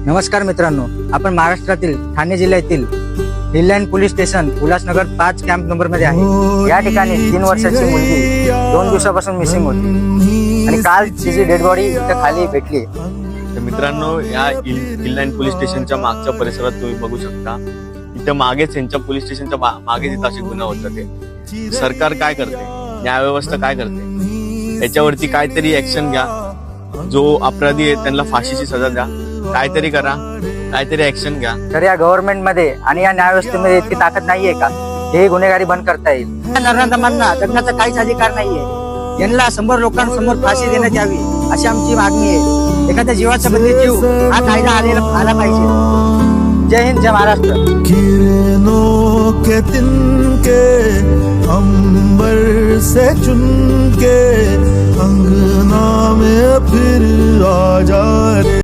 नमस्कार मित्रांनो, आपण महाराष्ट्रातील ठाणे जिल्ह्यातील hill line police station Ulhasnagar 5 camp number मध्ये आहे। या ठिकाणी 3 वर्षाची मुलगी 2 दिवसापासून मिसिंग होती आणि काल तिची डेड बॉडी इथं खाली भेटली। तर मित्रांनो, या हिल लाईन पोलीस स्टेशनच्या मागच्या परिसरात तुम्ही बघू शकता, इथं मागेच यांच्या पोलीस स्टेशनच्या मागेच इथं असे गुन्हे होतात। ते सरकार काय करते, न्यायव्यवस्था काय करते, याच्यावरती काहीतरी ऍक्शन घ्या। जो अपराधी आहे त्यांना फाशीची सजा द्या, काहीतरी करा, काहीतरी ऍक्शन घ्या। तर या गव्हर्नमेंट मध्ये आणि या न्यायव्यवस्थेमध्ये इतकी ताकद नाहीये का हे गुन्हेगारी बंद करता येईल? नराधमांना जगण्याचा काहीच अधिकार नाहीये। यांना 100 लोकांसमोर फाशी देण्यात यावी अशी आमची मागणी आहे। एखाद्या जीवाचा बदली जीव हा कायदा आला पाहिजे। जय हिंद, जय महाराष्ट्र। किरणों के तिनके अंबर से चुनके अंगना में फिर आ जा रे।